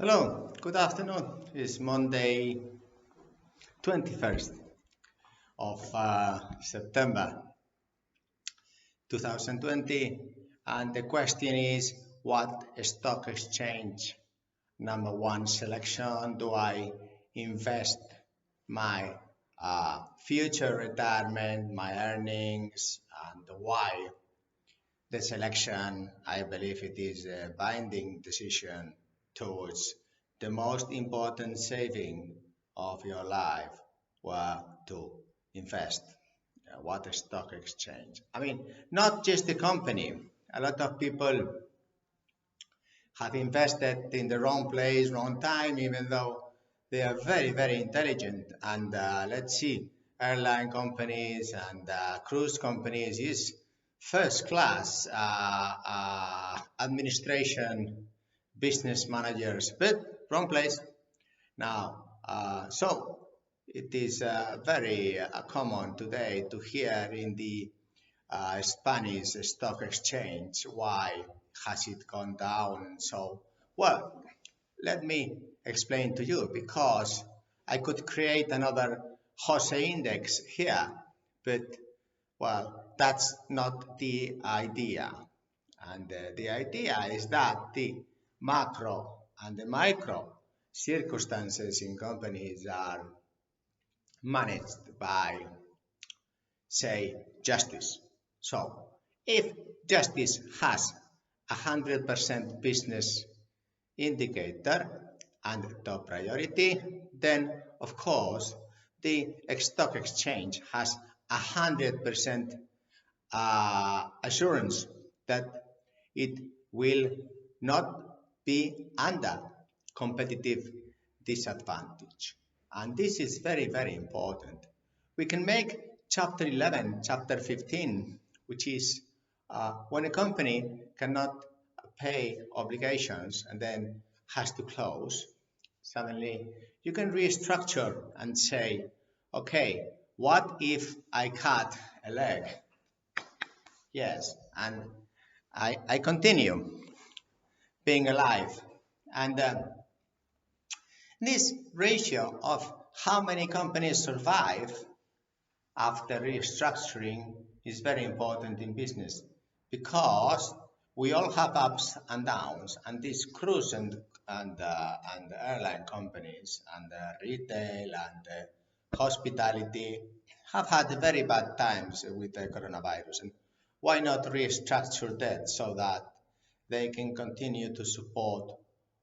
Hello, good afternoon. It's Monday, 21st of September 2020, and the question is, what stock exchange number one selection do I invest my future retirement, my earnings, and why? The selection, I believe it is a binding decision towards the most important saving of your life, where to invest, what a stock exchange. I mean, not just the company. A lot of people have invested in the wrong place, wrong time, even though they are very, very intelligent. And let's see, airline companies and cruise companies is first class administration, business managers, but wrong place. Now, so it is very common today to hear in the Spanish stock exchange. Why has it gone down? So, well, let me explain to you, because I could create another Jose index here, but well, that's not the idea. And the idea is that the macro and the micro circumstances in companies are managed by, say, justice. So if justice has 100% business indicator and top priority, then of course the stock exchange has 100% assurance that it will not be under competitive disadvantage. And this is very, very important. We can make chapter 11, chapter 15, which is when a company cannot pay obligations and then has to close. Suddenly you can restructure and say, okay, what if I cut a leg? Yes, and I continue being alive. And this ratio of how many companies survive after restructuring is very important in business, because we all have ups and downs, and these cruise and airline companies and retail and hospitality have had very bad times with the coronavirus. And why not restructure that so that they can continue to support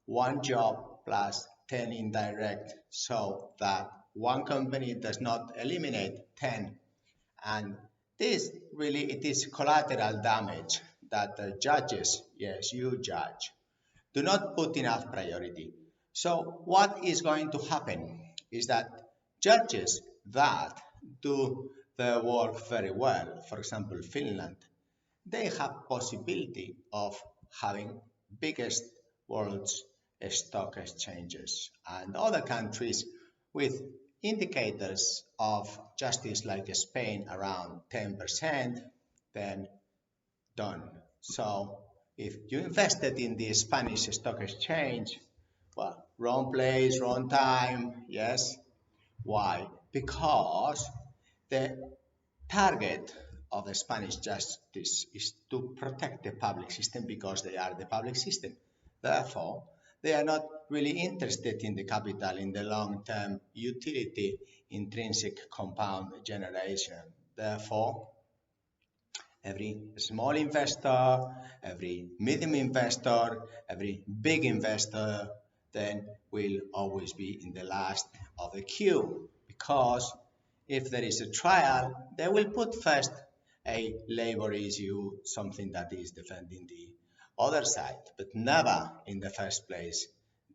one job plus 10 indirect, so that one company does not eliminate 10. And this really, it is collateral damage that the judges, yes, you judge, do not put enough priority. So what is going to happen is that judges that do their work very well, for example, Finland, they have possibility of having biggest world's stock exchanges, and other countries with indicators of justice like Spain around 10%, then done. So if you invested in the Spanish stock exchange, well, wrong place, wrong time, yes. Why? Because the target of the Spanish justice is to protect the public system, because they are the public system. Therefore, they are not really interested in the capital, in the long-term utility, intrinsic compound generation. Therefore, every small investor, every medium investor, every big investor then will always be in the last of the queue, because if there is a trial, they will put first a labor issue, something that is defending the other side, but never in the first place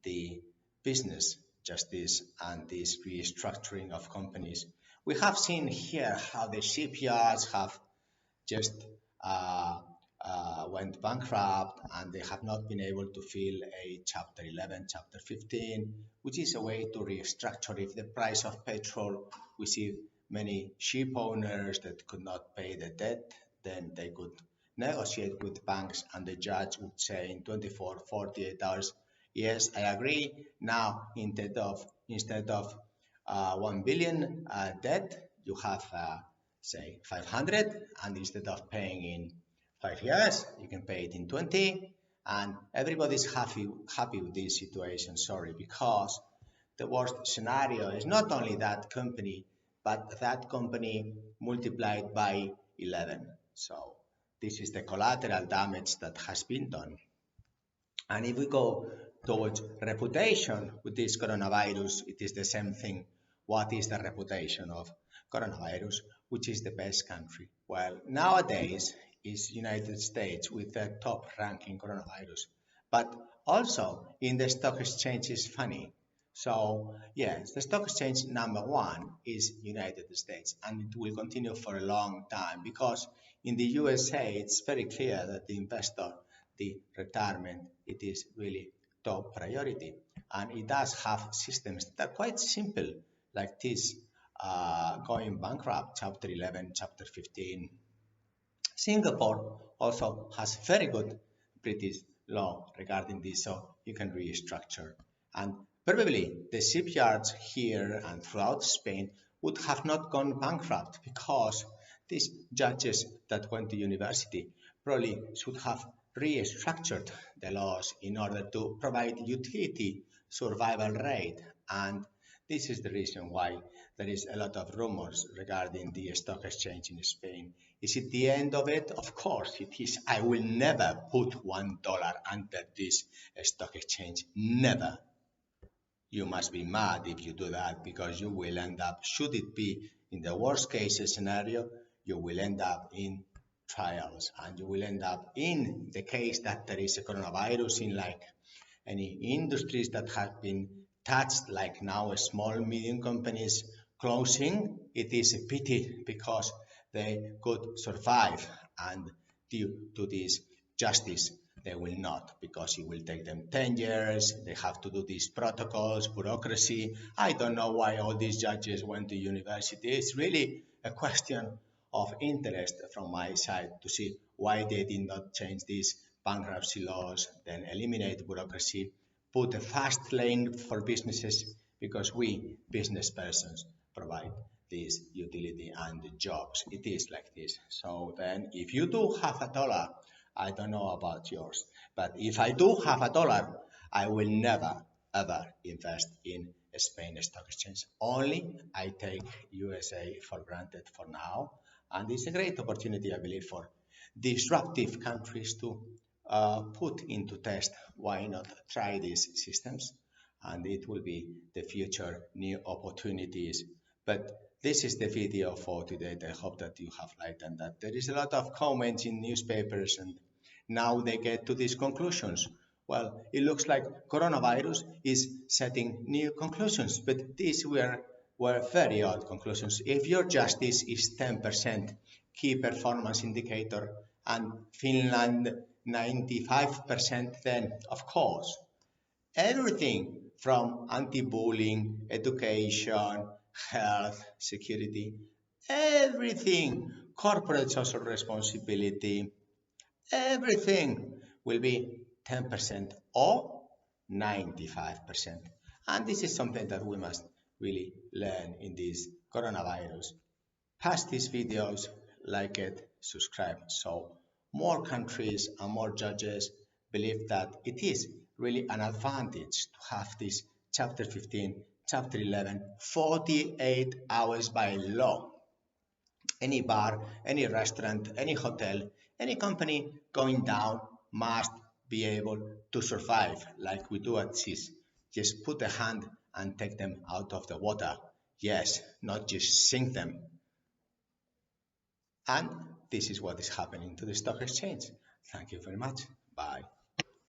the business justice and this restructuring of companies. We have seen here how the shipyards have just went bankrupt, and they have not been able to fill a chapter 11, chapter 15, which is a way to restructure. If the price of petrol, we see many ship owners that could not pay the debt, then they could negotiate with banks, and the judge would say in 24, 48 hours, Yes, I agree. Now, instead of 1 billion debt, you have say 500, and instead of paying in 5 years, you can pay it in 20, and everybody's happy with this situation. Sorry, because the worst scenario is not only that company, but that company multiplied by 11. So this is the collateral damage that has been done. And if we go towards reputation with this coronavirus, it is the same thing. What is the reputation of coronavirus? Which is the best country? Well, nowadays is United States with the top ranking coronavirus. But also in the stock exchange is funny. So yes, the stock exchange number one is United States, and it will continue for a long time because in the USA it's very clear that the investor, the retirement, it is really top priority, and it does have systems that are quite simple, like this going bankrupt, chapter 11, chapter 15. Singapore also has very good British law regarding this, so you can restructure. And probably the shipyards here and throughout Spain would have not gone bankrupt because these judges that went to university probably should have restructured the laws in order to provide utility survival rate. And this is the reason why there is a lot of rumors regarding the stock exchange in Spain. Is it the end of it? Of course it is. I will never put $1 under this stock exchange. Never. You must be mad if you do that because you will end up, should it be in the worst case scenario, you will end up in trials and you will end up in the case that there is a coronavirus in like any industries that have been touched, like now small medium companies closing. It is a pity because they could survive, and due to this justice they will not, because it will take them 10 years. They have to do these protocols, bureaucracy. I don't know why all these judges went to university. It's really a question of interest from my side to see why they did not change these bankruptcy laws, then eliminate bureaucracy, put a fast lane for businesses, because we business persons provide this utility and jobs. It is like this. So then if you do have a dollar, I don't know about yours, but if I do have a dollar, I will never ever invest in Spain stock exchange. Only I take USA for granted for now, and it's a great opportunity, I believe, for disruptive countries to put into test. Why not try these systems? And it will be the future new opportunities. But this is the video for today. I hope that you have liked, and that there is a lot of comments in newspapers, and now they get to these conclusions. Well, it looks like coronavirus is setting new conclusions, but these were very odd conclusions. If your justice is 10% key performance indicator and Finland 95%, then of course everything from anti-bullying, education, health, security, everything, corporate social responsibility, everything will be 10% or 95%. And this is something that we must really learn in this coronavirus. Pass these videos, like it, subscribe, so more countries and more judges believe that it is really an advantage to have this chapter 15, chapter 11, 48 hours by law. Any bar, any restaurant, any hotel, any company going down must be able to survive like we do at SIS. Just put a hand and take them out of the water. Yes, not just sink them. And this is what is happening to the stock exchange. Thank you very much. Bye.